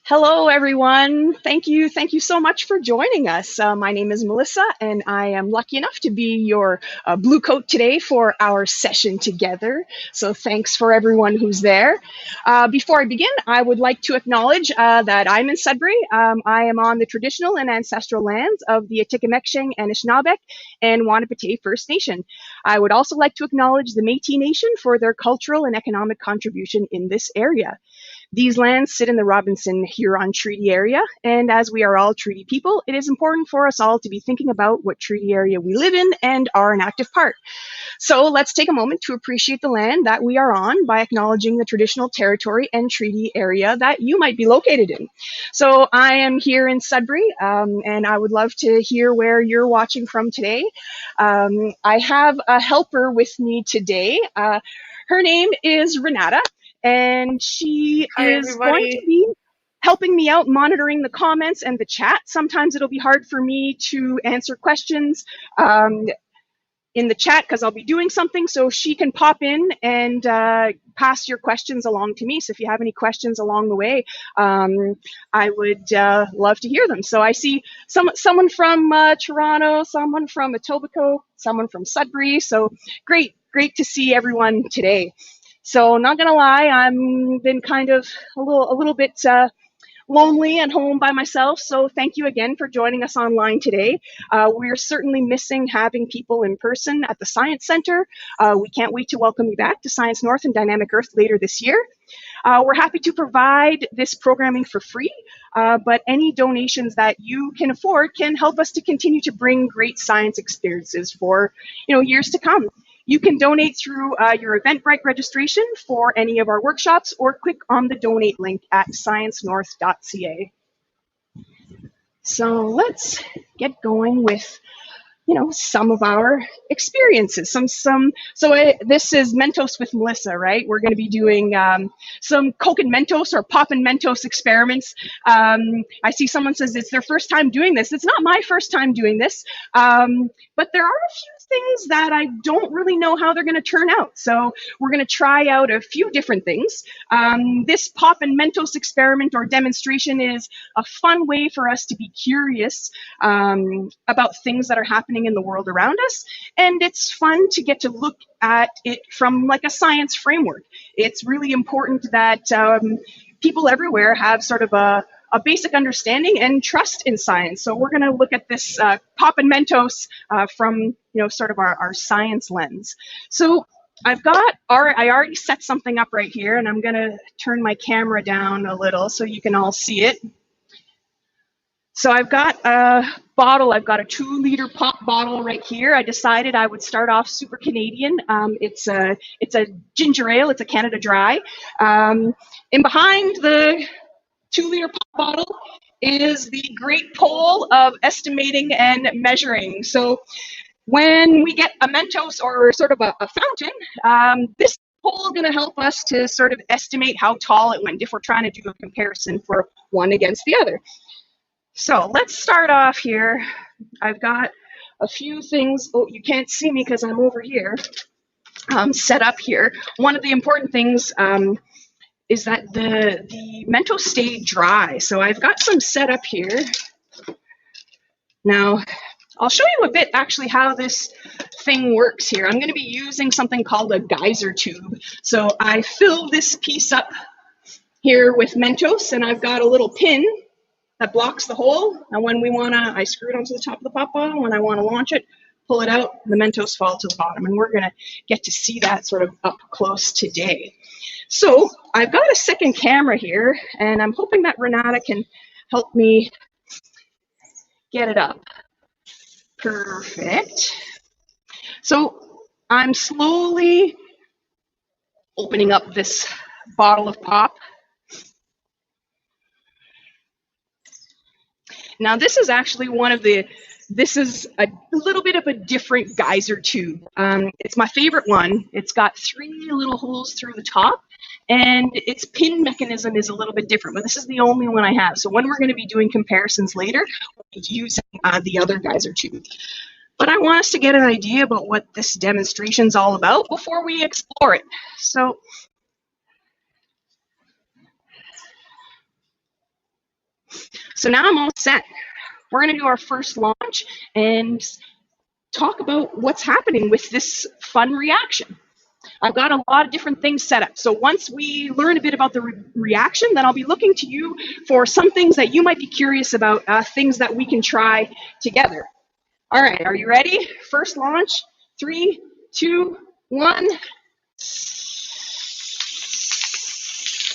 Hello, everyone. Thank you. Thank you so much for joining us. My name is Melissa, and I am lucky enough to be your blue coat today for our session together. So thanks for everyone who's there. Before I begin, I would like to acknowledge that I'm in Sudbury. I am on the traditional and ancestral lands of the Atikameksheng, Anishinaabeg, and Wanapitei First Nation. I would also like to acknowledge the Métis Nation for their cultural and economic contribution in this area. These lands sit in the Robinson-Huron Treaty Area, and as we are all treaty people, it is important for us all to be thinking about what treaty area we live in and are an active part. So let's take a moment to appreciate the land that we are on by acknowledging the traditional territory and treaty area that you might be located in. So I am here in Sudbury, and I would love to hear where you're watching from today. I have a helper with me today. Her name is Renata, and she Hi, is going to everybody. be helping me out monitoring the comments and the chat. Sometimes it'll be hard for me to answer questions in the chat because I'll be doing something, so she can pop in and pass your questions along to me. So if you have any questions along the way, I would love to hear them. So I see someone from Toronto, someone from Etobicoke, someone from Sudbury. So great to see everyone today. So not gonna lie, I'm been kind of a little bit lonely at home by myself. So thank you again for joining us online today. We're certainly missing having people in person at the Science Center. We can't wait to welcome you back to Science North and Dynamic Earth later this year. We're happy to provide this programming for free, but any donations that you can afford can help us to continue to bring great science experiences for years to come. You can donate through your Eventbrite registration for any of our workshops, or click on the donate link at sciencenorth.ca. So let's get going with some of our experiences. This is Mentos with Melissa, right? We're going to be doing some Coke and Mentos or Pop and Mentos experiments. I see someone says it's their first time doing this. It's not my first time doing this, but there are a few things that I don't really know how they're going to turn out. So we're going to try out a few different things. This Pop and Mentos experiment or demonstration is a fun way for us to be curious about things that are happening in the world around us, and it's fun to get to look at it from like a science framework. It's really important that people everywhere have sort of a basic understanding and trust in science. So we're going to look at this Pop and Mentos from sort of our science lens. So I already set something up right here, and I'm going to turn my camera down a little so you can all see it. So I've got a bottle. I've got a 2-liter pop bottle right here. I decided I would start off super Canadian. It's a ginger ale. It's a Canada Dry. And behind the 2-liter pop bottle is the great pole of estimating and measuring. So when we get a Mentos or sort of a fountain, this pole is going to help us to sort of estimate how tall it went if we're trying to do a comparison for one against the other. So let's start off here. I've got a few things. Oh, you can't see me because I'm over here set up here. One of the important things is that the Mentos stay dry. So I've got some set up here. Now, I'll show you a bit actually how this thing works here. I'm going to be using something called a Geyser tube. So I fill this piece up here with Mentos, and I've got a little pin that blocks the hole, and when we want to, I screw it onto the top of the pop bottle. When I want to launch it, pull it out, the Mentos fall to the bottom, and we're going to get to see that sort of up close today. So I've got a second camera here, and I'm hoping that Renata can help me get it up. Perfect. So I'm slowly opening up this bottle of pop. Now this is actually this is a little bit of a different Geyser tube. It's my favorite one. It's got 3 little holes through the top, and its pin mechanism is a little bit different, but this is the only one I have. So when we're going to be doing comparisons later, we'll be using the other Geyser tube. But I want us to get an idea about what this demonstration is all about before we explore it. So So now I'm all set. We're going to do our first launch and talk about what's happening with this fun reaction. I've got a lot of different things set up. So once we learn a bit about the reaction, then I'll be looking to you for some things that you might be curious about, things that we can try together. All right, are you ready? First launch, 3, 2, 1.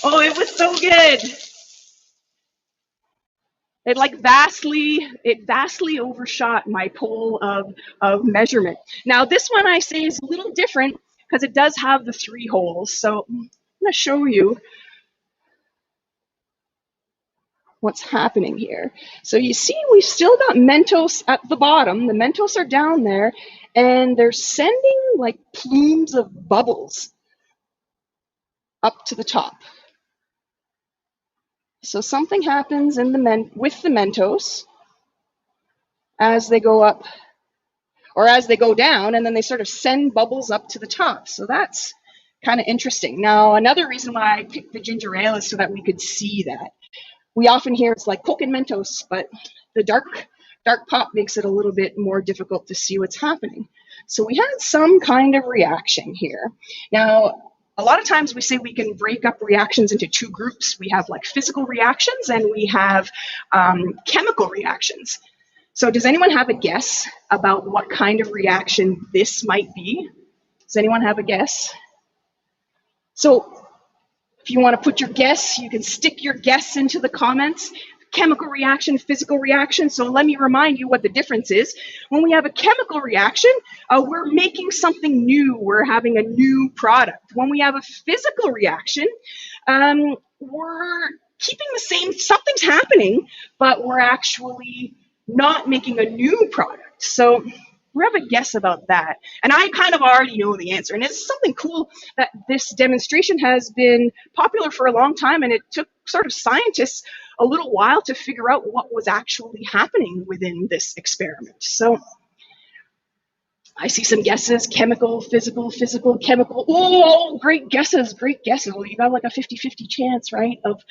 Oh, it was so good. It vastly overshot my pole of measurement. Now this one I say is a little different because it does have the 3 holes. So I'm gonna show you what's happening here. So you see we've still got Mentos at the bottom. The Mentos are down there and they're sending like plumes of bubbles up to the top. So something happens in with the Mentos as they go up or as they go down, and then they sort of send bubbles up to the top. So that's kind of interesting. Now, another reason why I picked the ginger ale is so that we could see that. We often hear it's like Coke and Mentos, but the dark pop makes it a little bit more difficult to see what's happening. So we had some kind of reaction here. Now, a lot of times we say we can break up reactions into 2 groups. We have like physical reactions and we have chemical reactions. So does anyone have a guess about what kind of reaction this might be? Does anyone have a guess? So if you want to put your guess, you can stick your guess into the comments. Chemical reaction, physical reaction. So let me remind you what the difference is. When we have a chemical reaction, we're making something new. We're having a new product. When we have a physical reaction, we're keeping the same, something's happening, but we're actually not making a new product. So we have a guess about that. And I kind of already know the answer. And it's something cool that this demonstration has been popular for a long time, and it took sort of scientists a little while to figure out what was actually happening within this experiment. So I see some guesses: chemical, physical, physical, chemical. Oh, great guesses, great guesses. Well, you got like a 50-50 chance, right, of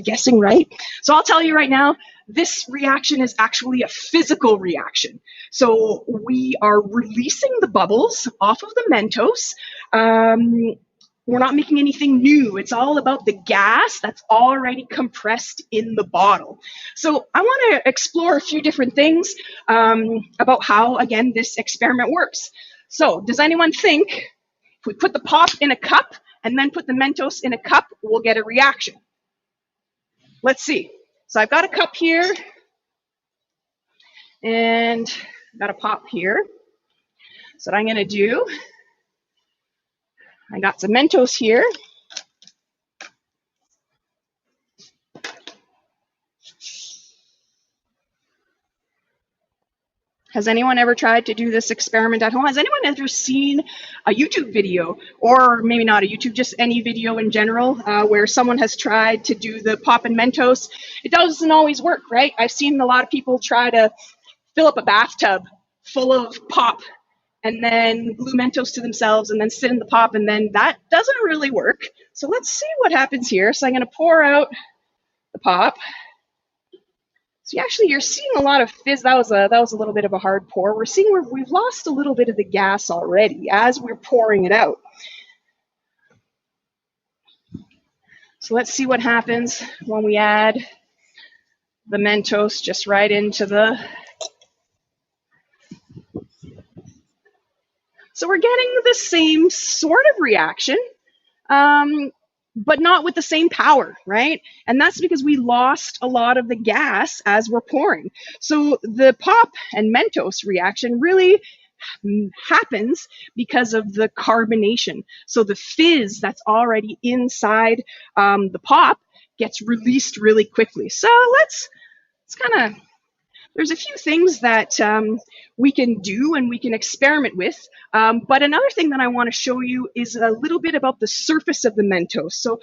guessing right. So I'll tell you right now, this reaction is actually a physical reaction. So we are releasing the bubbles off of the Mentos. We're not making anything new. It's all about the gas that's already compressed in the bottle. So I want to explore a few different things about how, again, this experiment works. So does anyone think if we put the pop in a cup and then put the Mentos in a cup, we'll get a reaction? Let's see. So I've got a cup here and I've got a pop here. So what I'm going to do, I got some Mentos here. Has anyone ever tried to do this experiment at home? Has anyone ever seen a YouTube video, or maybe not a YouTube, just any video in general, where someone has tried to do the pop and Mentos? It doesn't always work, right? I've seen a lot of people try to fill up a bathtub full of pop and then glue Mentos to themselves and then sit in the pop, and then that doesn't really work. So let's see what happens here. So I'm going to pour out the pop. So actually, you're seeing a lot of fizz. That was a little bit of a hard pour. We're seeing we've lost a little bit of the gas already as we're pouring it out. So let's see what happens when we add the Mentos just right into the. So we're getting the same sort of reaction, but not with the same power, right? And that's because we lost a lot of the gas as we're pouring. So the pop and Mentos reaction really happens because of the carbonation. So the fizz that's already inside the pop gets released really quickly. So let's kind of, there's a few things that we can do and we can experiment with. But another thing that I want to show you is a little bit about the surface of the Mentos. So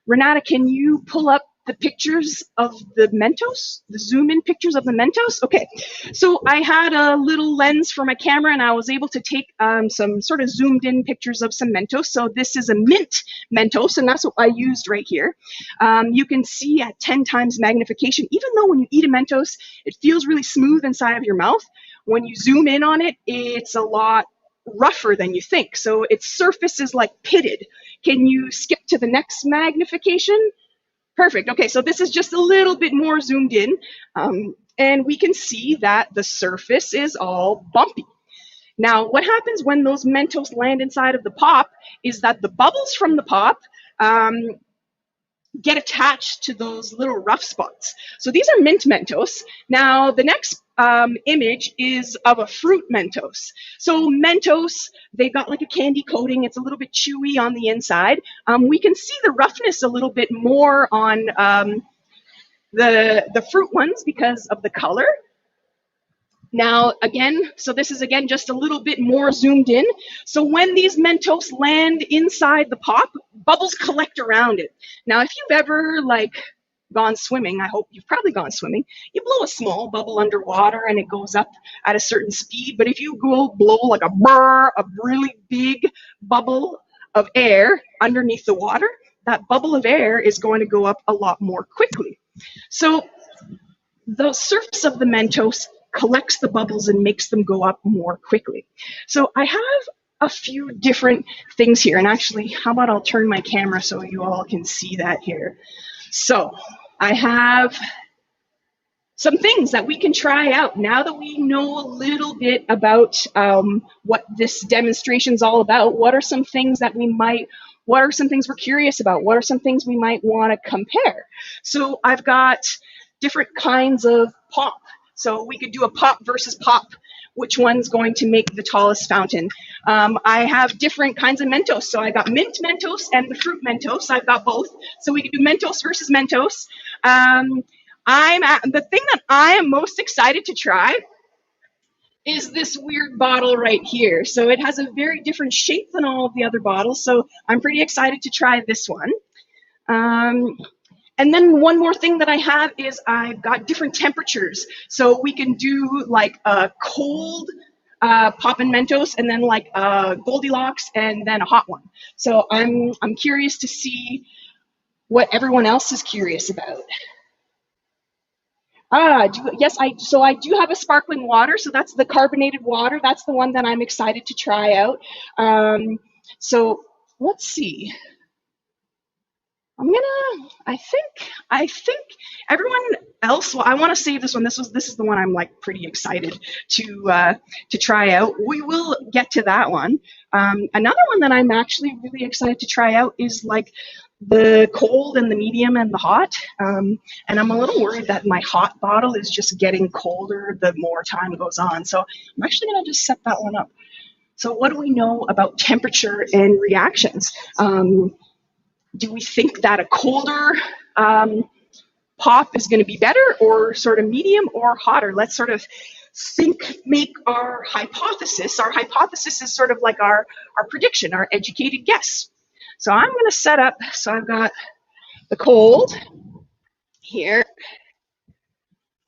Renata, can you pull up the pictures of the Mentos, the zoom in pictures of the Mentos? Okay, so I had a little lens for my camera and I was able to take some sort of zoomed in pictures of some Mentos. So this is a mint Mentos and that's what I used right here. You can see at 10 times magnification, even though when you eat a Mentos, it feels really smooth inside of your mouth. When you zoom in on it, it's a lot rougher than you think. So its surface is like pitted. Can you skip to the next magnification? Perfect. Okay, so this is just a little bit more zoomed in. And we can see that the surface is all bumpy. Now, what happens when those Mentos land inside of the pop is that the bubbles from the pop get attached to those little rough spots. So these are mint Mentos. Now, the next image is of a fruit Mentos. So Mentos, they've got like a candy coating. It's a little bit chewy on the inside. We can see the roughness a little bit more on the fruit ones because of the color. Now, again, so this is again just a little bit more zoomed in. So when these Mentos land inside the pop, bubbles collect around it. Now, if you've ever like gone swimming, I hope you've probably gone swimming, you blow a small bubble underwater and it goes up at a certain speed. But if you go blow like a really big bubble of air underneath the water, that bubble of air is going to go up a lot more quickly. So the surface of the Mentos collects the bubbles and makes them go up more quickly. So I have a few different things here. And actually, how about I'll turn my camera so you all can see that here. So I have some things that we can try out now that we know a little bit about what this demonstration is all about. What are some things that what are some things we're curious about? What are some things we might want to compare? So I've got different kinds of pop. So we could do a pop versus pop. Which one's going to make the tallest fountain? I have different kinds of Mentos. So I got mint Mentos and the fruit Mentos. I've got both. So we could do Mentos versus Mentos. The thing that I am most excited to try is this weird bottle right here. So it has a very different shape than all of the other bottles. So I'm pretty excited to try this one. And then one more thing that I have is I've got different temperatures. So we can do like a cold Poppin' Mentos and then like a Goldilocks and then a hot one. So I'm curious to see what everyone else is curious about. Yes, I do have a sparkling water. So that's the carbonated water. That's the one that I'm excited to try out. So let's see. I think everyone else, well, I want to save this one. This is the one I'm like pretty excited to try out. We will get to that one. Another one that I'm actually really excited to try out is like the cold and the medium and the hot. And I'm a little worried that my hot bottle is just getting colder the more time goes on. So I'm actually going to just set that one up. So what do we know about temperature and reactions? Do we think that a colder pop is going to be better or sort of medium or hotter? Let's sort of make our hypothesis. Our hypothesis is sort of like our prediction, our educated guess. So I'm going to set up, so I've got the cold here.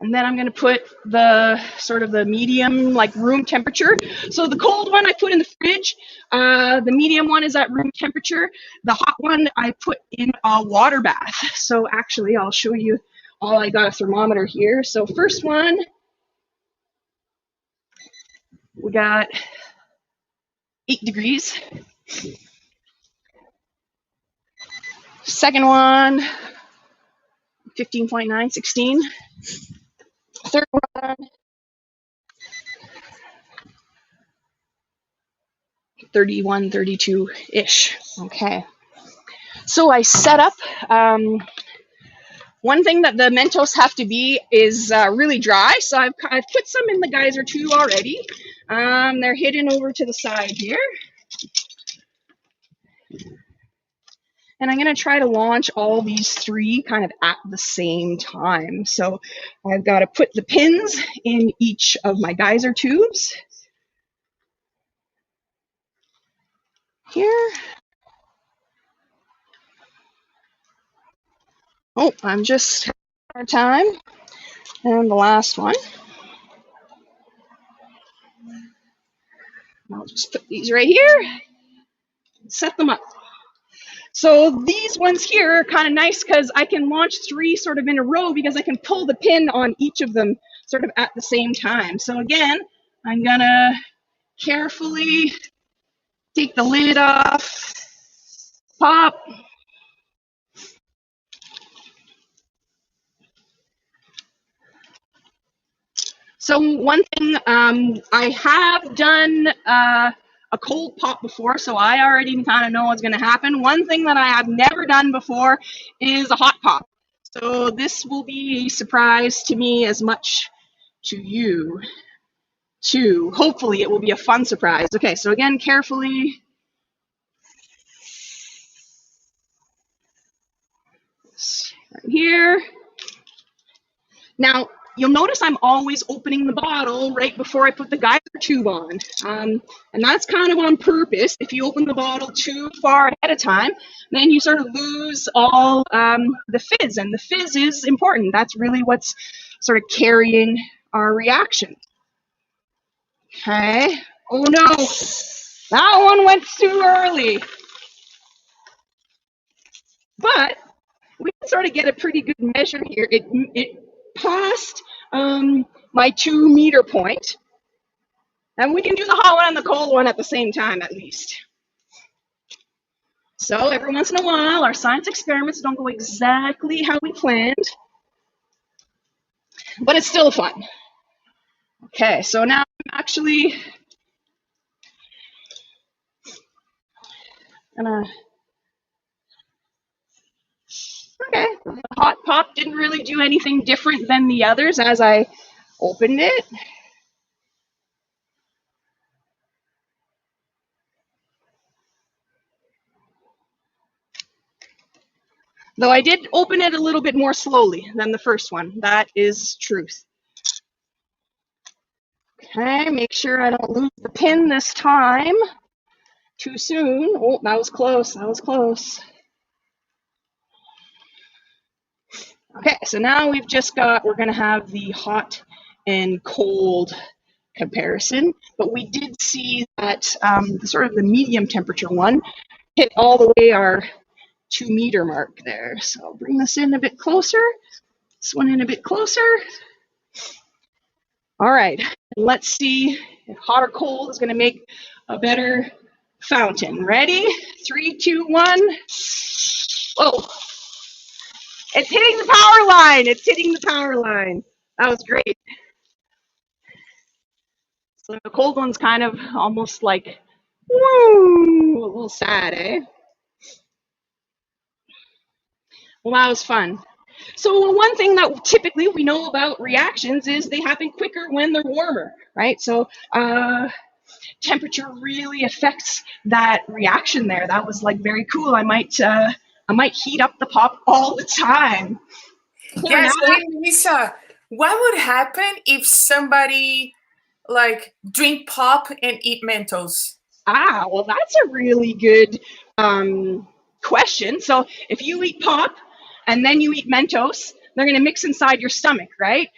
And then I'm going to put the sort of the medium, like room temperature. So the cold one I put in the fridge. The medium one is at room temperature. The hot one I put in a water bath. So actually, I'll show you. I got a thermometer here. So first one, we got 8 degrees. Second one, 15.9, 16. Third one, 31, 32-ish. Okay. So I set up, one thing that the Mentos have to be is really dry. So I've put some in the Geyser tube already. They're hidden over to the side here. And I'm going to try to launch all these 3 kind of at the same time. So I've got to put the pins in each of my Geyser tubes. Here. Oh, I'm just having a hard time. And the last one. I'll just put these right here, set them up. So these ones here are kind of nice because I can launch 3 sort of in a row because I can pull the pin on each of them sort of at the same time. So again, I'm gonna carefully take the lid off, pop. So one thing, I have done a cold pop before, so I already kind of know what's going to happen. One thing that I have never done before is a hot pop. So this will be a surprise to me as much to you, too. Hopefully it will be a fun surprise. Okay, so again, carefully. Right here. Now, you'll notice I'm always opening the bottle right before I put the Geyser tube on. And that's kind of on purpose. If you open the bottle too far ahead of time, then you sort of lose all the fizz. And the fizz is important. That's really what's sort of carrying our reaction. Okay. Oh no, that one went too early. But we can sort of get a pretty good measure here. It passed my 2 meter point. And we can do the hot one and the cold one at the same time, at least. So every once in a while, our science experiments don't go exactly how we planned, but it's still fun. Okay, so now I'm actually gonna, okay, the hot pop didn't really do anything different than the others as I opened it. Though I did open it a little bit more slowly than the first one. That is truth. Okay, make sure I don't lose the pin this time too soon. Oh, that was close, that was close. Okay, so now we've just got, we're gonna have the hot and cold comparison, but we did see that sort of the medium temperature one hit all the way our 2 meter mark there. So I'll bring this in a bit closer, this one in a bit closer. All right, let's see if hot or cold is gonna make a better fountain. Ready? 3, 2, 1. Whoa. It's hitting the power line. It's hitting the power line. That was great. So the cold one's kind of almost like, woo, a little sad, eh? Well, that was fun. So one thing that typically we know about reactions is they happen quicker when they're warmer, right? So temperature really affects that reaction there. That was like very cool. I might heat up the pop all the time. Yes, Melissa, what would happen if somebody like drink pop and eat Mentos? Ah, well, that's a really good question. So if you eat pop and then you eat Mentos, they're going to mix inside your stomach, right?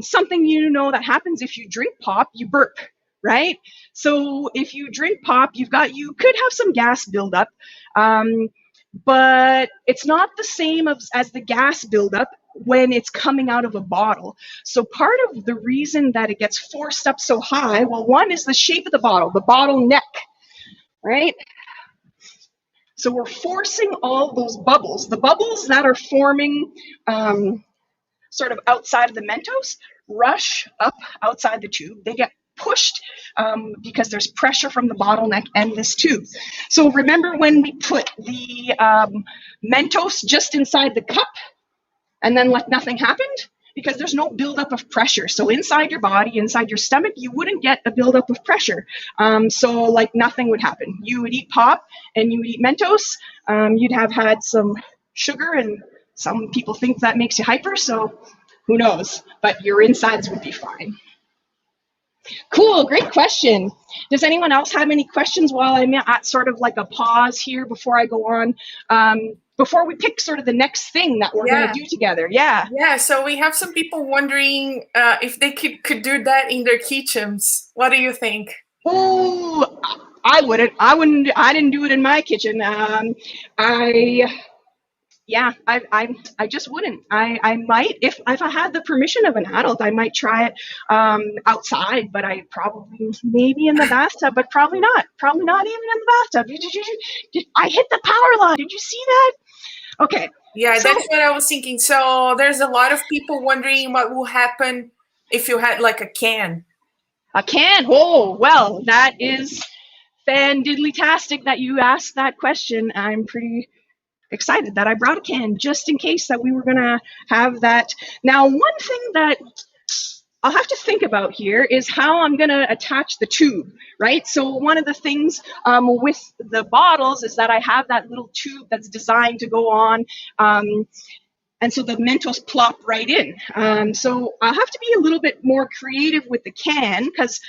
Something you know that happens if you drink pop, you burp, right? So if you drink pop, you could have some gas buildup, but it's not the same as the gas buildup when it's coming out of a bottle. So part of the reason that it gets forced up so high, well, one is the shape of the bottle neck, right? So we're forcing all those bubbles, the bubbles that are forming sort of outside of the Mentos, rush up outside the tube. They get pushed because there's pressure from the bottleneck and this tube. So remember when we put the Mentos just inside the cup and then like nothing happened? Because there's no buildup of pressure. So inside your body, inside your stomach, you wouldn't get a buildup of pressure. So like nothing would happen. You would eat pop and you would eat Mentos. You'd have had some sugar, and some people think that makes you hyper, so who knows? But your insides would be fine. Cool, great question. Does anyone else have any questions while I'm at sort of like a pause here before I go on before we pick sort of the next thing that we're going to do together. Yeah. Yeah. So we have some people wondering if they could do that in their kitchens. What do you think? Oh, I wouldn't. I didn't do it in my kitchen. I just wouldn't. I might, if I had the permission of an adult, I might try it outside, but I probably, maybe in the bathtub, but probably not. Probably not even in the bathtub. I hit the power line. Did you see that? Okay. Yeah, that's what I was thinking. So there's a lot of people wondering what will happen if you had like a can. A can? Oh, well, that is fan-diddly-tastic that you asked that question. I'm pretty excited that I brought a can just in case that we were going to have that. Now, one thing that I'll have to think about here is how I'm going to attach the tube, right? So one of the things with the bottles is that I have that little tube that's designed to go on, and so the Mentos plop right in. So I'll have to be a little bit more creative with the can because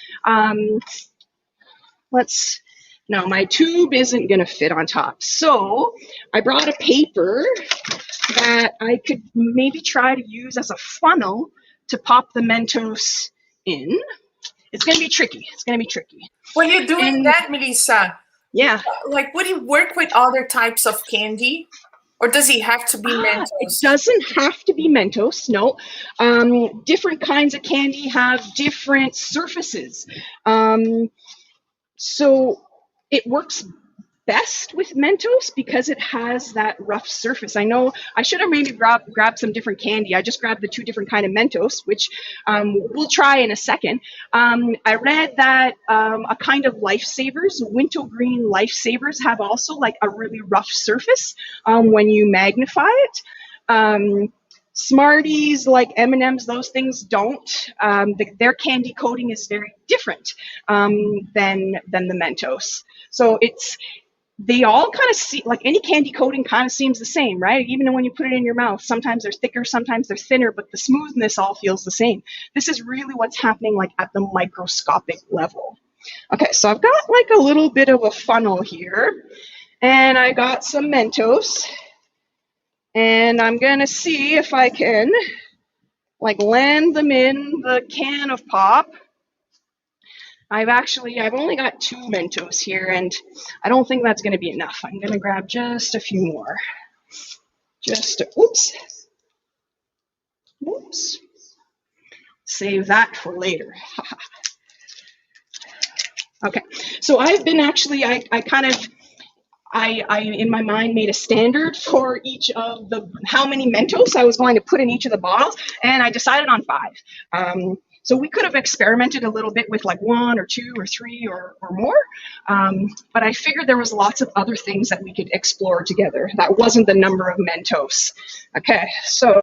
no, my tube isn't going to fit on top. So I brought a paper that I could maybe try to use as a funnel to pop the Mentos in. It's going to be tricky. It's going to be tricky. When you're doing that, Melissa, yeah, like would you work with other types of candy? Or does it have to be Mentos? It doesn't have to be Mentos, no. Different kinds of candy have different surfaces. So it works best with Mentos because it has that rough surface. I know I should have maybe grabbed some different candy. I just grabbed the two different kind of Mentos, which we'll try in a second. I read that a kind of Lifesavers, wintergreen Lifesavers, have also like a really rough surface when you magnify it. Smarties like M&Ms, those things don't. Their candy coating is very different than the Mentos. So they all kind of see, like any candy coating kind of seems the same, right? Even when you put it in your mouth, sometimes they're thicker, sometimes they're thinner, but the smoothness all feels the same. This is really what's happening like at the microscopic level. Okay, so I've got like a little bit of a funnel here, and I got some Mentos, and I'm gonna see if I can like land them in the can of pop. I've only got 2 Mentos here, and I don't think that's going to be enough. I'm going to grab just a few more. Oops. Save that for later. Okay, so I've been actually, I in my mind made a standard for each of how many Mentos I was going to put in each of the bottles, and I decided on 5. So we could have experimented a little bit with like 1 or 2 or 3 or more, but I figured there was lots of other things that we could explore together. That wasn't the number of Mentos. Okay, so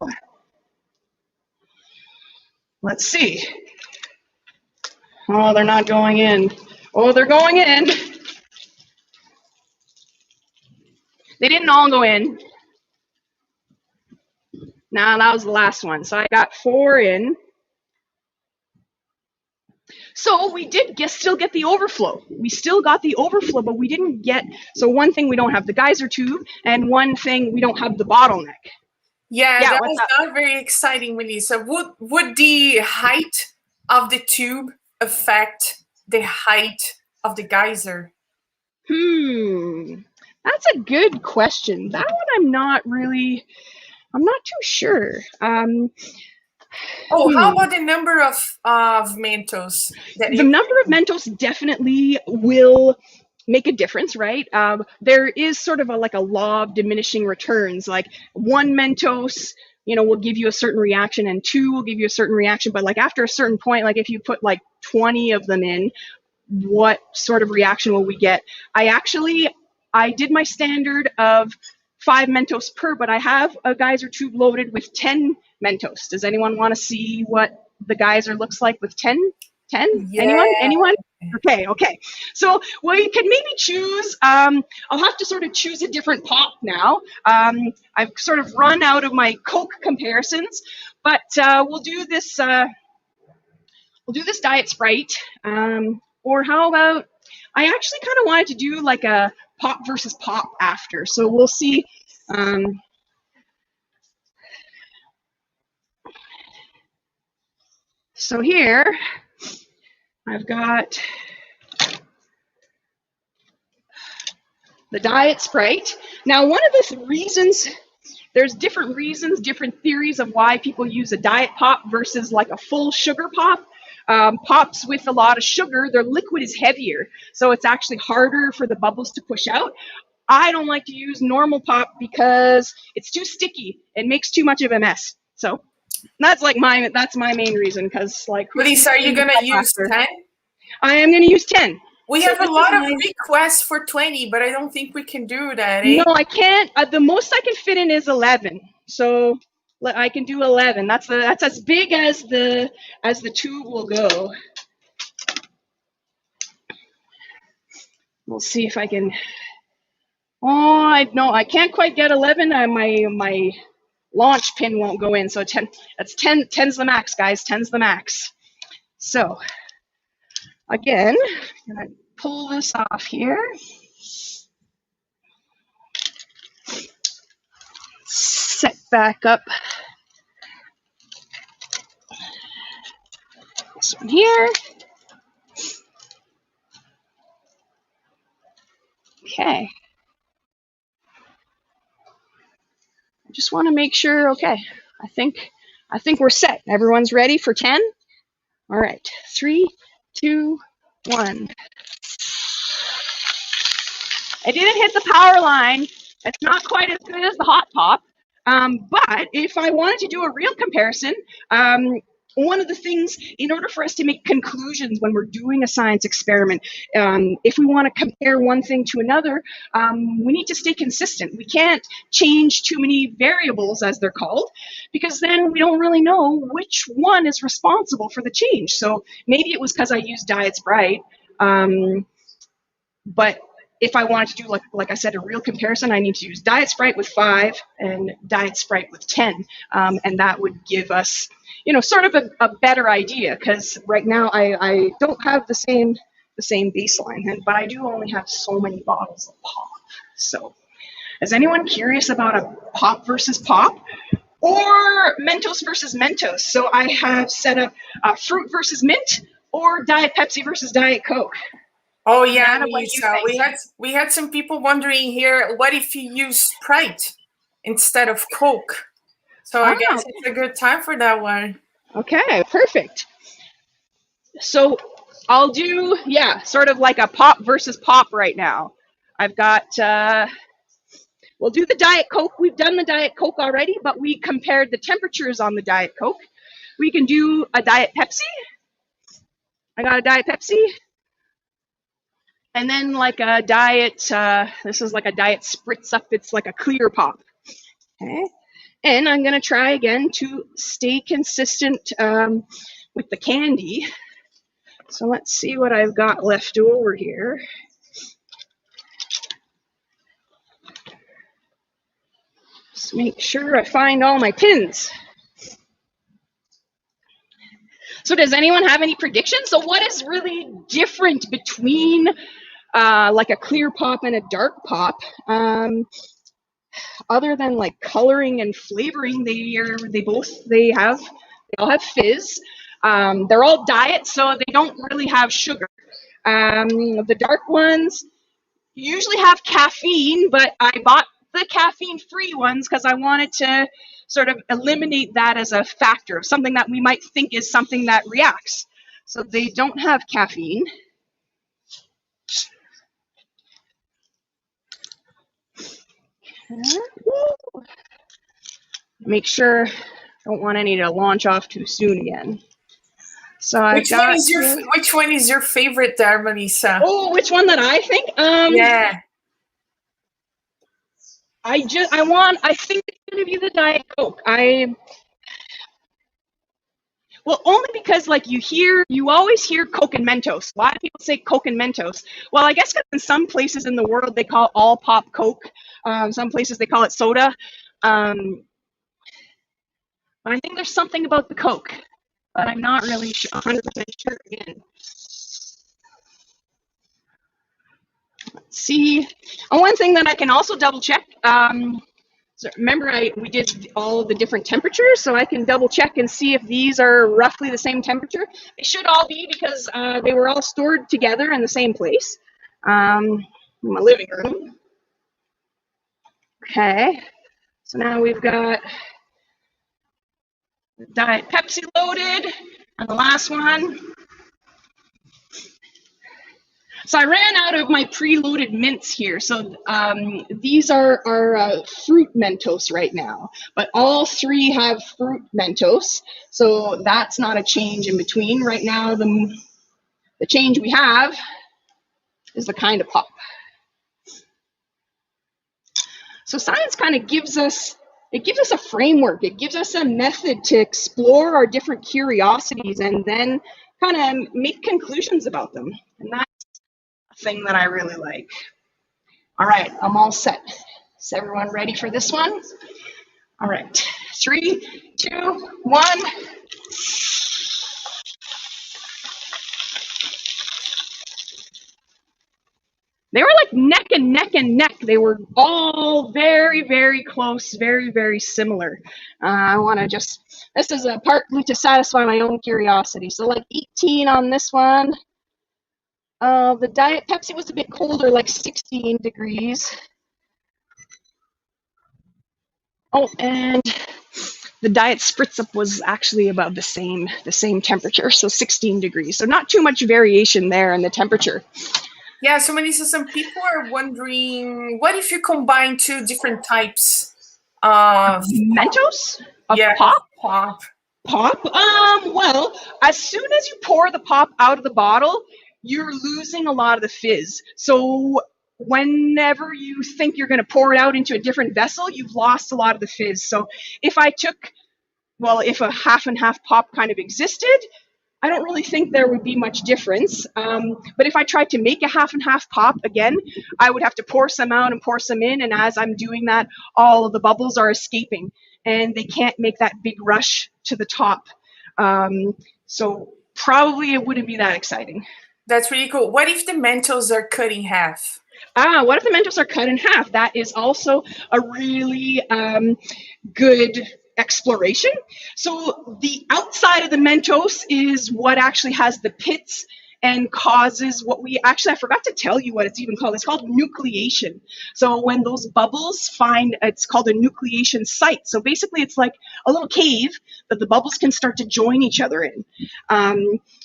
let's see. Oh, they're not going in. Oh, they're going in. They didn't all go in. Nah, that was the last one. So I got 4 in. So we did still get the overflow. We still got the overflow, but we didn't get, so one thing, we don't have the geyser tube, and one thing, we don't have the bottleneck. Yeah, that was not very exciting, Melissa. Would the height of the tube affect the height of the geyser? That's a good question. That one I'm not too sure. How about the number of Mentos? The number of Mentos definitely will make a difference, right? There is sort of a law of diminishing returns. Like 1 Mentos, will give you a certain reaction, and 2 will give you a certain reaction. But like after a certain point, like if you put like 20 of them in, what sort of reaction will we get? I did my standard of 5 Mentos per, but I have a geyser tube loaded with 10 Mentos. Does anyone want to see what the geyser looks like with 10? 10? Yeah. Anyone? Okay. So, well, you can maybe choose, I'll have to sort of choose a different pop now. I've sort of run out of my Coke comparisons, but we'll do this Diet Sprite. Or how about, I actually kind of wanted to do like a pop versus pop after. So we'll see Um, so here I've got the Diet Sprite. Now, one of the reasons, there's different reasons, different theories of why people use a diet pop versus like a full sugar pop. Pops with a lot of sugar, their liquid is heavier, so it's actually harder for the bubbles to push out. I don't like to use normal pop because it's too sticky. It makes too much of a mess. So that's like that's my main reason. Because like, Lisa, are you gonna use 10? I am gonna use 10. We have a lot of requests for 20, but I don't think we can do that. Eh? No, I can't. The most I can fit in is 11. So I can do 11. That's as big as the tube will go. We'll see if I can. Oh, I can't quite get 11. My launch pin won't go in. So 10. That's 10. 10's the max, guys. 10's the max. So again, I'm gonna pull this off here. Set back up this one here. Okay. I just want to make sure. Okay. I think we're set. Everyone's ready for 10? All right. 3, 2, 1. I didn't hit the power line. It's not quite as good as the hot pop. But if I wanted to do a real comparison, one of the things, in order for us to make conclusions when we're doing a science experiment, if we want to compare one thing to another, we need to stay consistent. We can't change too many variables, as they're called, because then we don't really know which one is responsible for the change. So maybe it was because I used Diet Sprite, but if I wanted to do, like I said, a real comparison, I need to use Diet Sprite with 5 and Diet Sprite with 10, and that would give us, sort of a better idea. Because right now I don't have the same baseline, but I do only have so many bottles of pop. So, is anyone curious about a pop versus pop, or Mentos versus Mentos? So I have set up fruit versus mint, or Diet Pepsi versus Diet Coke. Oh yeah, Lisa. We had some people wondering here, what if you use Sprite instead of Coke? So I guess it's a good time for that one. Okay, perfect. So I'll do, sort of like a pop versus pop right now. I've got, we'll do the Diet Coke. We've done the Diet Coke already, but we compared the temperatures on the Diet Coke. We can do a Diet Pepsi. I got a Diet Pepsi. And then like a Diet, this is like a Diet Spritz Up. It's like a clear pop. Okay. And I'm going to try again to stay consistent with the candy. So let's see what I've got left over here. Just make sure I find all my pins. So does anyone have any predictions? So what is really different between like a clear pop and a dark pop? Other than like coloring and flavoring, they all have fizz. They're all diet, so they don't really have sugar. The dark ones usually have caffeine, but I bought the caffeine-free ones because I wanted to sort of eliminate that as a factor, something that we might think is something that reacts. So they don't have caffeine. Make sure, don't want any to launch off too soon again. So which one is your favorite there, Melissa? Oh, which one that I think? Yeah. I think it's gonna be the Diet Coke. Well, only because like you always hear Coke and Mentos. A lot of people say Coke and Mentos. Well, I guess because in some places in the world they call all pop Coke. Some places they call it soda. But I think there's something about the Coke, but I'm not really 100% sure again. Let's see. And one thing that I can also double check, So remember, we did all of the different temperatures, so I can double check and see if these are roughly the same temperature. They should all be because they were all stored together in the same place. In my living room. Okay, so now we've got the Diet Pepsi loaded, and the last one. So I ran out of my preloaded mints here. So these are fruit Mentos right now, but all three have fruit Mentos. So that's not a change in between. Right now, the change we have is the kind of pop. So science kind of gives us a framework. It gives us a method to explore our different curiosities and then kind of make conclusions about them. And that's a thing that I really like. All right, I'm all set. Is everyone ready for this one? All right, 3, 2, 1. They were like neck and neck and neck. They were all very, very close, very, very similar. I want to this is partly to satisfy my own curiosity. So like 18 on this one. The Diet Pepsi was a bit colder, like 16 degrees. Oh, and the Diet Spritz Up was actually about the same temperature, so 16 degrees. So not too much variation there in the temperature. Yeah, so Melissa, some people are wondering, what if you combine two different types of Mentos? Of yeah, pop? Pop? Well, as soon as you pour the pop out of the bottle, you're losing a lot of the fizz. So whenever you think you're going to pour it out into a different vessel, you've lost a lot of the fizz. So if a half and half pop kind of existed, I don't really think there would be much difference. But if I tried to make a half and half pop again, I would have to pour some out and pour some in. And as I'm doing that, all of the bubbles are escaping and they can't make that big rush to the top. So probably it wouldn't be that exciting. That's really cool. What if the Mentos are cut in half? What if the Mentos are cut in half? That is also a really good exploration. So the outside of the Mentos is what actually has the pits and causes I forgot to tell you what it's even called. It's called nucleation. So when those bubbles it's called a nucleation site. So basically it's like a little cave that the bubbles can start to join each other in.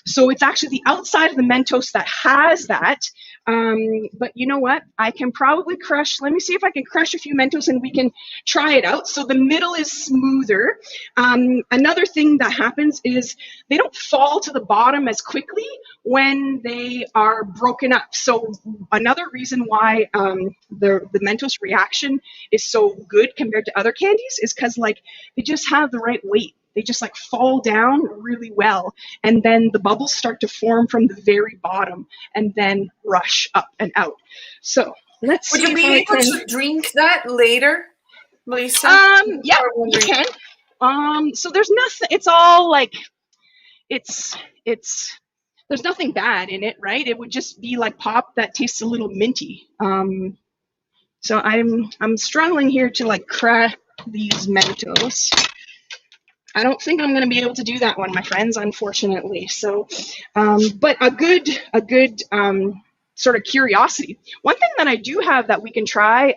So it's actually the outside of the Mentos that has that. But you know what? I can probably let me see if I can crush a few Mentos and we can try it out. So the middle is smoother. Another thing that happens is they don't fall to the bottom as quickly when they are broken up. So another reason why the Mentos reaction is so good compared to other candies is because they just have the right weight. They just fall down really well, and then the bubbles start to form from the very bottom and then rush up and out. So let's see. Would you be able to drink that later, Melissa? Yeah, you can. So there's nothing. It's all there's nothing bad in it, right? It would just be like pop that tastes a little minty. So I'm struggling here to crack these Mentos. I don't think I'm going to be able to do that one, my friends, unfortunately. So, but a good sort of curiosity. One thing that I do have that we can try,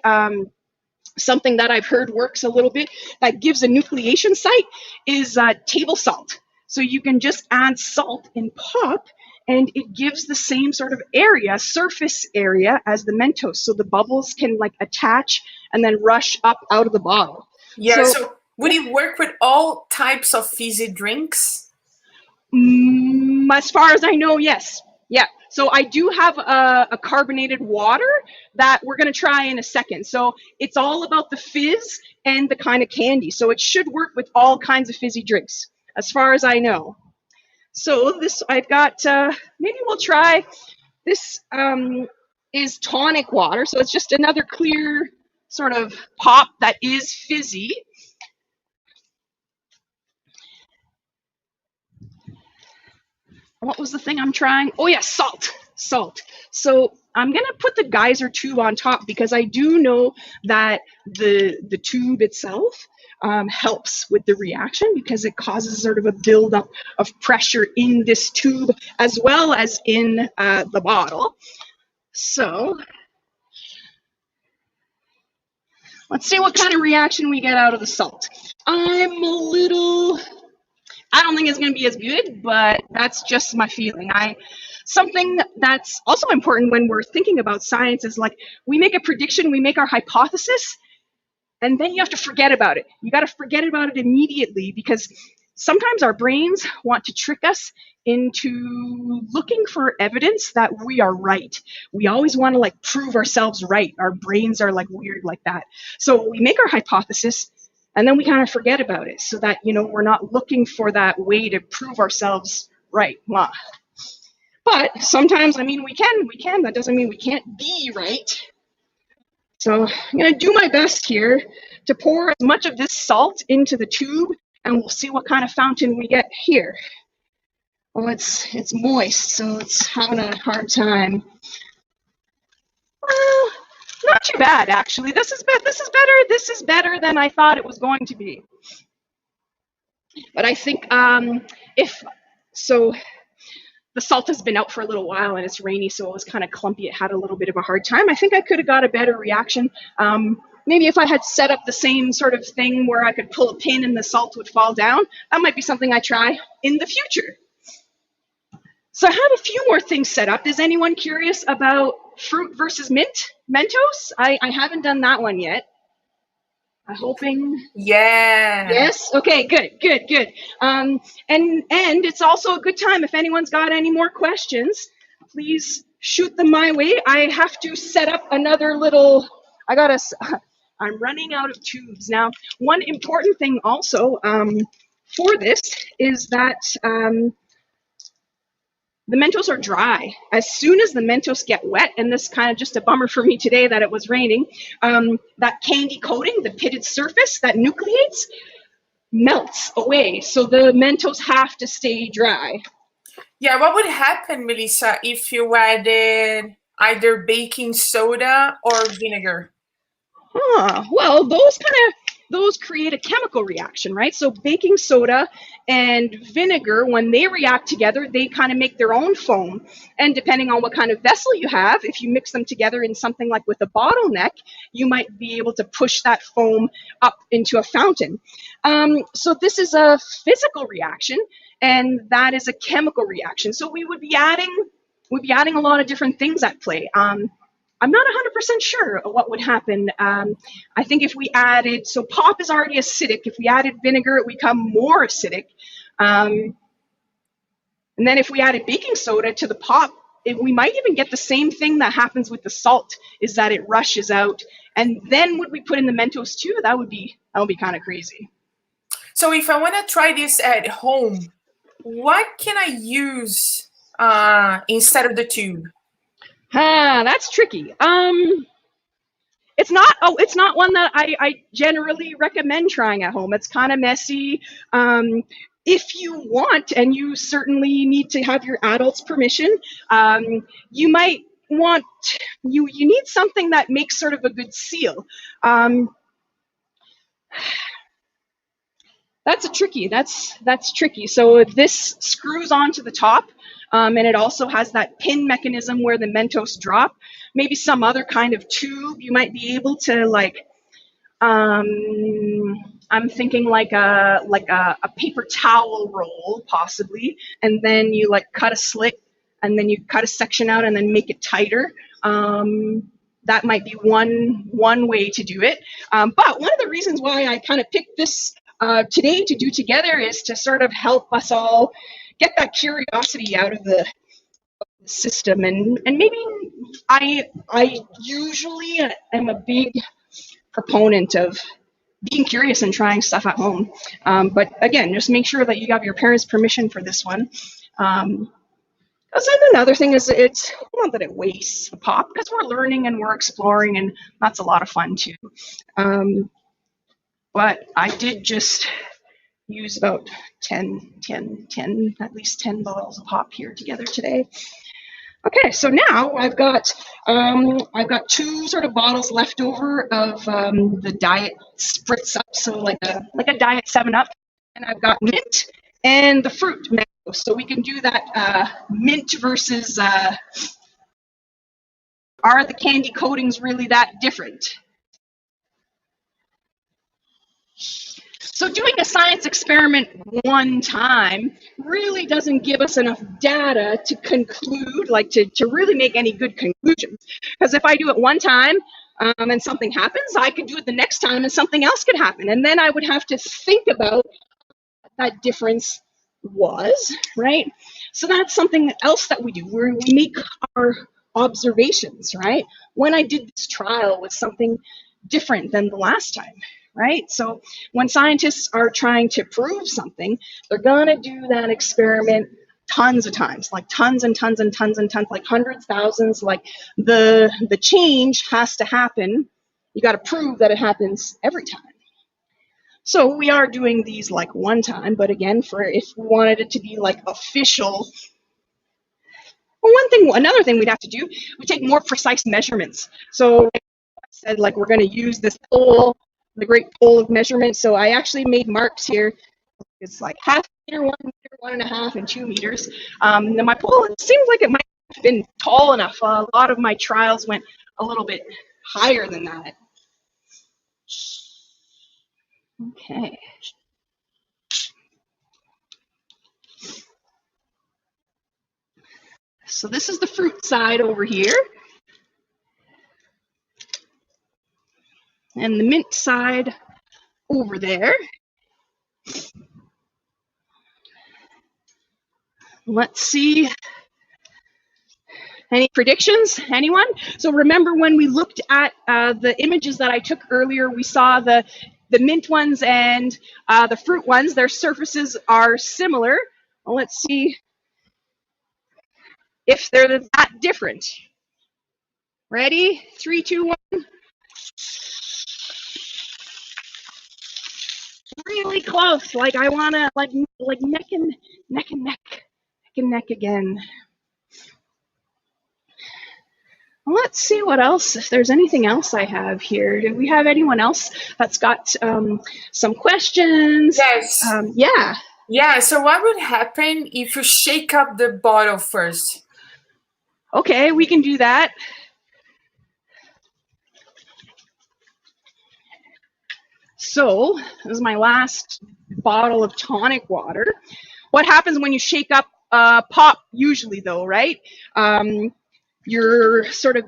something that I've heard works a little bit that gives a nucleation site is table salt. So you can just add salt in pop and it gives the same sort of surface area as the Mentos. So the bubbles can attach and then rush up out of the bottle. Yeah, so would it work with all types of fizzy drinks? As far as I know, yes. Yeah. So I do have a carbonated water that we're going to try in a second. So it's all about the fizz and the kind of candy. So it should work with all kinds of fizzy drinks, as far as I know. So I've got, maybe we'll try, this is tonic water. So it's just another clear sort of pop that is fizzy. What was the thing I'm trying? Oh yeah, salt. salt. So I'm going to put the geyser tube on top because I do know that the tube itself helps with the reaction because it causes sort of a buildup of pressure in this tube as well as in the bottle. So let's see what kind of reaction we get out of the salt. I don't think it's going to be as good, but that's just my feeling. Something that's also important when we're thinking about science is like we make a prediction, we make our hypothesis, and then you have to forget about it. You got to forget about it immediately because sometimes our brains want to trick us into looking for evidence that we are right. We always want to like prove ourselves right. Our brains are like weird like that. So we make our hypothesis and then we kind of forget about it so that, we're not looking for that way to prove ourselves right. But sometimes, we can. That doesn't mean we can't be right. So I'm going to do my best here to pour as much of this salt into the tube, and we'll see what kind of fountain we get here. Well, it's moist, so it's having a hard time. Well, not too bad, actually. This is better. This is better than I thought it was going to be. But I think the salt has been out for a little while and it's rainy, so it was kind of clumpy. It had a little bit of a hard time. I think I could have got a better reaction. Maybe if I had set up the same sort of thing where I could pull a pin and the salt would fall down, that might be something I try in the future. So I have a few more things set up. Is anyone curious about fruit versus Mentos? I haven't done that one yet. I'm hoping. Yeah. Yes. Okay. Good. And it's also a good time if anyone's got any more questions, please shoot them my way. I have to set up another little. I'm running out of tubes now. One important thing also for this is that the Mentos are dry. As soon as the Mentos get wet, and this kind of just a bummer for me today that it was raining, that candy coating, the pitted surface that nucleates, melts away. So the Mentos have to stay dry. Yeah, what would happen, Melissa, if you added either baking soda or vinegar? Well, those create a chemical reaction, right? So baking soda and vinegar, when they react together, they kind of make their own foam. And depending on what kind of vessel you have, if you mix them together in something like with a bottleneck, you might be able to push that foam up into a fountain. So this is a physical reaction, and that is a chemical reaction. So we would be adding a lot of different things at play. I'm not 100% sure what would happen. I think if we added, so pop is already acidic. If we added vinegar, it would become more acidic. And then if we added baking soda to the pop, we might even get the same thing that happens with the salt, is that it rushes out. And then would we put in the Mentos too? That would be kind of crazy. So if I want to try this at home, what can I use instead of the tube? That's tricky. It's not one that I generally recommend trying at home. It's kind of messy. If you want, and you certainly need to have your adults' permission, you might want, you need something that makes sort of a good seal. That's tricky. So this screws onto the top, and it also has that pin mechanism where the Mentos drop. Maybe some other kind of tube you might be able to I'm thinking like a paper towel roll possibly, and then you cut a slit, and then you cut a section out, and then make it tighter. That might be one way to do it. But one of the reasons why I kind of picked this today to do together is to sort of help us all get that curiosity out of the system, and maybe I usually am a big proponent of being curious and trying stuff at home, but again, just make sure that you have your parents' permission for this one. Another thing is it's not that it wastes the pop, because we're learning and we're exploring, and that's a lot of fun too. But I did just use about 10, at least 10 bottles of pop here together today. Okay, so now I've got two sort of bottles left over of the diet spritz up, so like a diet 7-Up, and I've got mint and the fruit mango. So we can do that mint versus are the candy coatings really that different? So doing a science experiment one time really doesn't give us enough data to conclude, like to really make any good conclusions. Because if I do it one time and something happens, I could do it the next time and something else could happen. And then I would have to think about what that difference was, right? So that's something else that we do, where we make our observations, right? When I did this trial was something different than the last time, right? So when scientists are trying to prove something, they're gonna do that experiment tons of times, like tons and tons and tons and tons, like hundreds, thousands, like the change has to happen. You got to prove that it happens every time. So we are doing these like one time, but again, for if we wanted it to be like official, well, another thing we'd have to do, we take more precise measurements. So like I said, like we're going to use this pole, the great pole of measurement. So I actually made marks here. It's like half meter, 1 meter, 1.5, and 2 meters. And my pole, it seems like it might have been tall enough. A lot of my trials went a little bit higher than that. Okay. So this is the fruit side over here. And the mint side over there. Let's see. Any predictions? Anyone? So remember when we looked at the images that I took earlier, we saw the mint ones and the fruit ones, their surfaces are similar. Well, let's see if they're that different. Ready? 3, 2, 1. Really close. Like I wanna like neck and neck again. Well, let's see what else, if there's anything else I have here. Do we have anyone else that's got some questions? Yes. Yeah. Yeah, so what would happen if you shake up the bottle first? Okay, we can do that. So, this is my last bottle of tonic water. What happens when you shake up pop usually though, right? You're sort of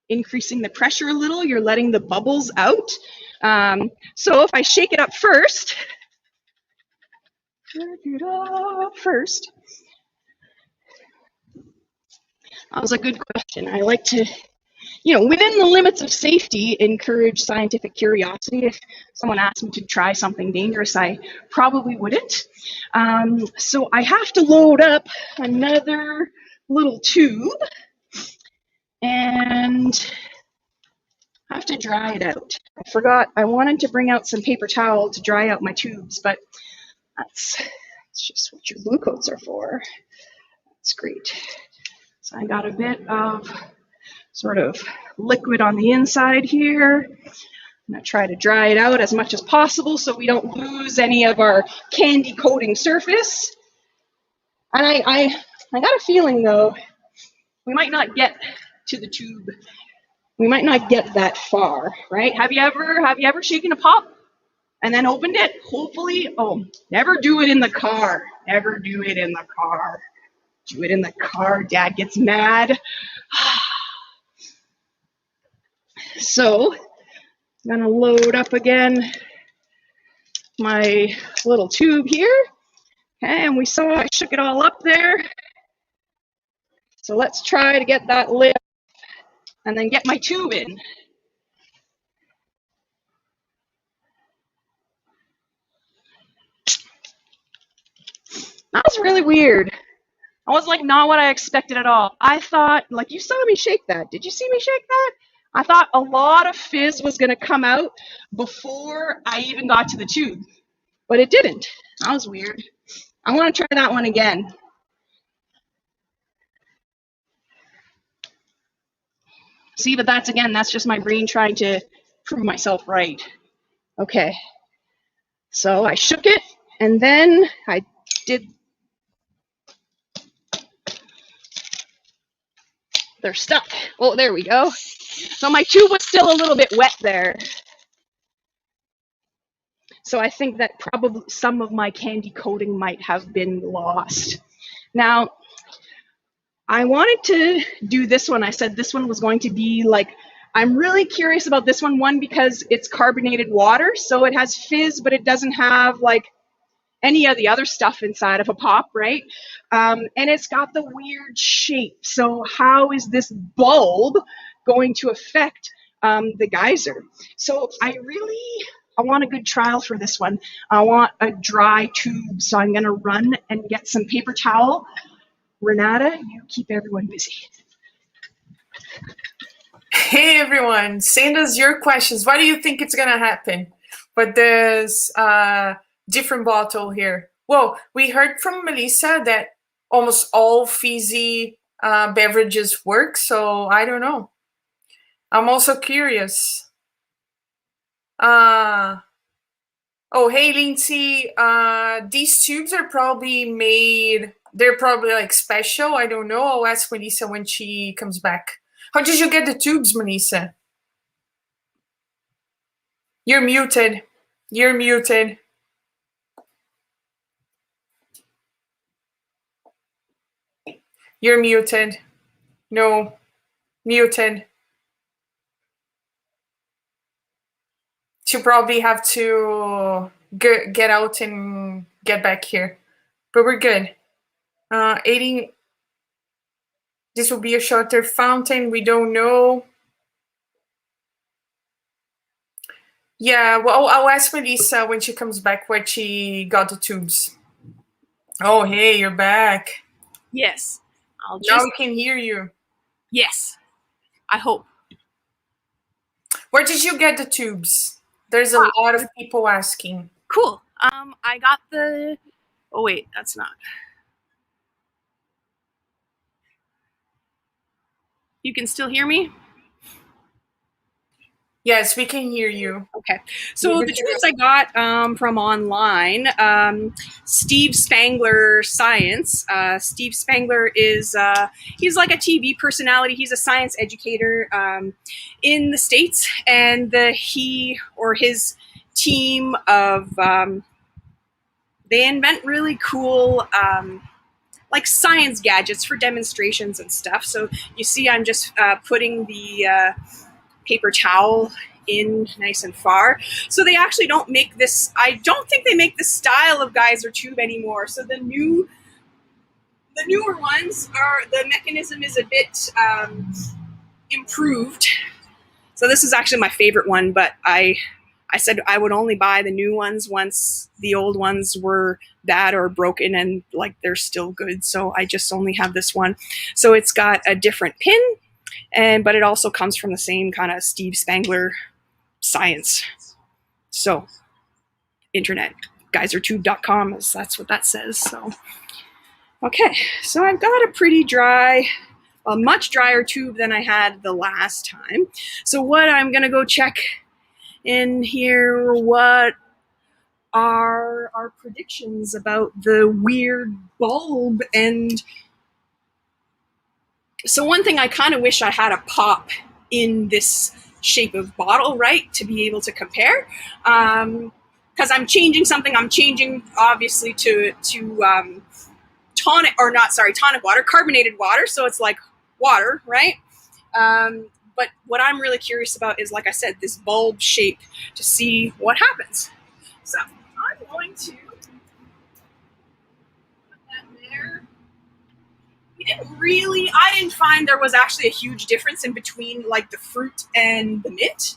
increasing the pressure a little, you're letting the bubbles out. So if I shake it up first, that was a good question. I like to, within the limits of safety, encourage scientific curiosity. If someone asked me to try something dangerous, I probably wouldn't. So I have to load up another little tube and I have to dry it out. I forgot, I wanted to bring out some paper towel to dry out my tubes, but that's just what your blue coats are for. That's great. So I got a bit of sort of liquid on the inside here. I'm going to try to dry it out as much as possible so we don't lose any of our candy coating surface. And I got a feeling though, we might not get to the tube. We might not get that far, right? Have you ever shaken a pop and then opened it? Hopefully, never do it in the car. Never do it in the car. Do it in the car, Dad gets mad. So, I'm gonna load up again my little tube here. Okay, and we saw I shook it all up there. So let's try to get that lid and then get my tube in. That was really weird. I was like not what I expected at all. I thought, like you saw me shake that. Did you see me shake that? I thought a lot of fizz was gonna come out before I even got to the tube, but it didn't. That was weird. I wanna try that one again. See, but that's just my brain trying to prove myself right. Okay. So I shook it, and then I did. They're stuck. Oh, there we go. So my tube was still a little bit wet there. So I think that probably some of my candy coating might have been lost. Now, I wanted to do this one. I said this one was going to be like, I'm really curious about this one, because it's carbonated water, so it has fizz, but it doesn't have like any of the other stuff inside of a pop, right? And it's got the weird shape. So how is this bulb going to affect the geyser? So I want a good trial for this one. I want a dry tube, so I'm gonna run and get some paper towel. Renata, you keep everyone busy. Hey everyone, send us your questions. What do you think it's gonna happen? But there's different bottle here. Well, we heard from Melissa that almost all fizzy beverages work, so I don't know. I'm also curious. Oh, hey Lindsay, these tubes are probably made, they're probably like special. I don't know. I'll ask Melissa when she comes back. How did you get the tubes, Melissa? You're muted. You're muted. You're muted. No, muted. She'll probably have to get out and get back here. But we're good. Aiding, this will be a shorter fountain. We don't know. Yeah, well, I'll ask Melissa when she comes back where she got the tubes. Oh, hey, you're back. Yes. Now we can hear you. Yes. I hope. Where did you get the tubes? There's a lot of people asking. Cool. I got the... Oh, wait, that's not... You can still hear me? Yes, we can hear you. Okay. So the tubes I got from online, Steve Spangler Science. Steve Spangler is, he's like a TV personality. He's a science educator in the States. And he or his team of, they invent really cool like science gadgets for demonstrations and stuff. So you see I'm just putting the paper towel in nice and far. So they actually don't make this, I don't think they make this style of geyser tube anymore. So the newer ones are, the mechanism is a bit improved. So this is actually my favorite one, but I said I would only buy the new ones once the old ones were bad or broken and like they're still good. So I just only have this one. So it's got a different pin, but it also comes from the same kind of Steve Spangler science. So internet, geysertube.com, that's what that says. So okay, so I've got a pretty dry, a much drier tube than I had the last time. So what I'm gonna go check in here, what are our predictions about the weird bulb. And so one thing, I kind of wish I had a pop in this shape of bottle, right, to be able to compare, because I'm changing something. I'm changing obviously to tonic water, carbonated water, so it's like water, right? But what I'm really curious about is, like I said, this bulb shape, to see what happens. So I'm going to put that there. I didn't find there was actually a huge difference in between like the fruit and the mint,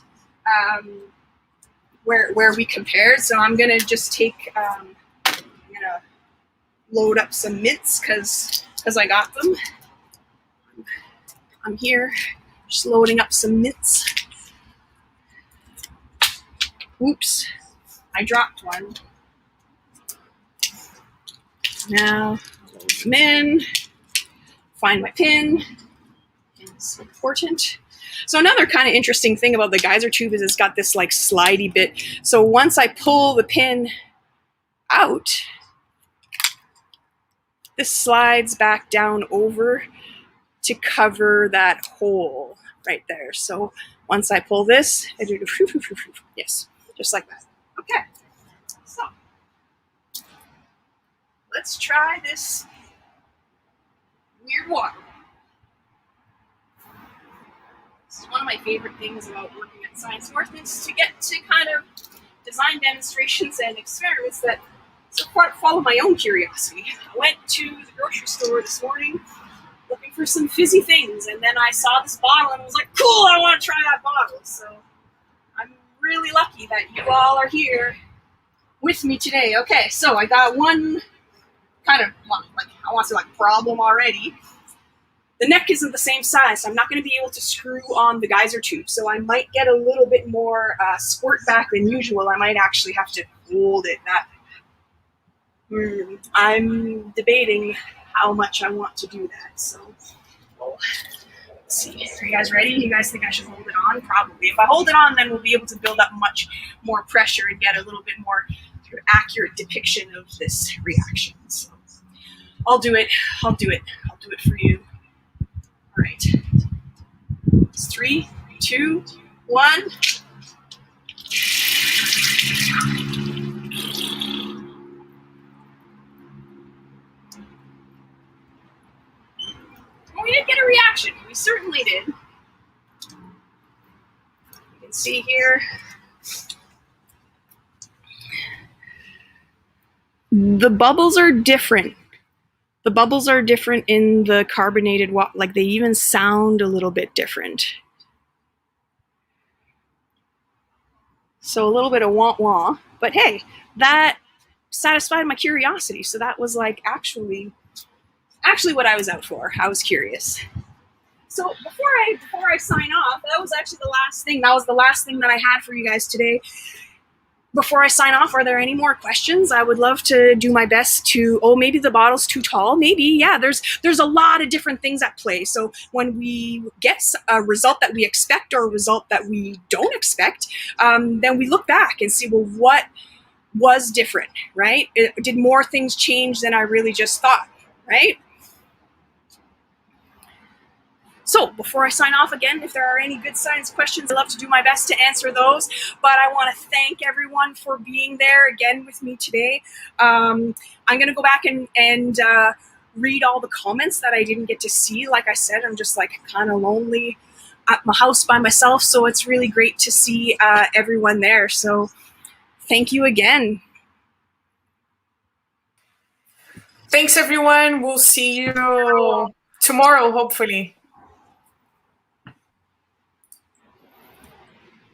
where we compared. So I'm gonna just take, I'm gonna load up some mints because I got them. I'm here just loading up some mints. Oops, I dropped one. Now load them in. Find my pin. It's important. So another kind of interesting thing about the geyser tube is it's got this like slidey bit. So once I pull the pin out, this slides back down over to cover that hole right there. So once I pull this, I do yes, just like that. Okay, so let's try this weird water. This is one of my favorite things about working at Science North is to get to kind of design demonstrations and experiments that support follow my own curiosity. I went to the grocery store this morning looking for some fizzy things, and then I saw this bottle and was like, cool, I want to try that bottle. So I'm really lucky that you all are here with me today. Okay, so I got one kind of, like, I want to say like problem already. The neck isn't the same size, so I'm not going to be able to screw on the geyser tube. So I might get a little bit more squirt back than usual. I might actually have to hold it. I'm debating how much I want to do that. So let's see. Are you guys ready? You guys think I should hold it on? Probably. If I hold it on, then we'll be able to build up much more pressure and get a little bit more sort of accurate depiction of this reaction. So I'll do it. I'll do it. I'll do it for you. All right. It's 3, 2, 1. We did get a reaction. We certainly did. You can see here. The bubbles are different. The bubbles are different in the carbonated water. Like they even sound a little bit different. So a little bit of wah-wah. But hey, that satisfied my curiosity. So that was like actually what I was out for. I was curious. So before I sign off, that was actually the last thing. That was the last thing that I had for you guys today. Before I sign off, are there any more questions? I would love to do my best to, maybe the bottle's too tall. Maybe, yeah, there's a lot of different things at play. So when we get a result that we expect or a result that we don't expect, then we look back and see, well, what was different, right? Did more things change than I really just thought, right? So before I sign off again, if there are any good science questions, I'd love to do my best to answer those. But I want to thank everyone for being there again with me today. I'm going to go back and read all the comments that I didn't get to see. Like I said, I'm just like kind of lonely at my house by myself. So it's really great to see everyone there. So thank you again. Thanks, everyone. We'll see you tomorrow, hopefully.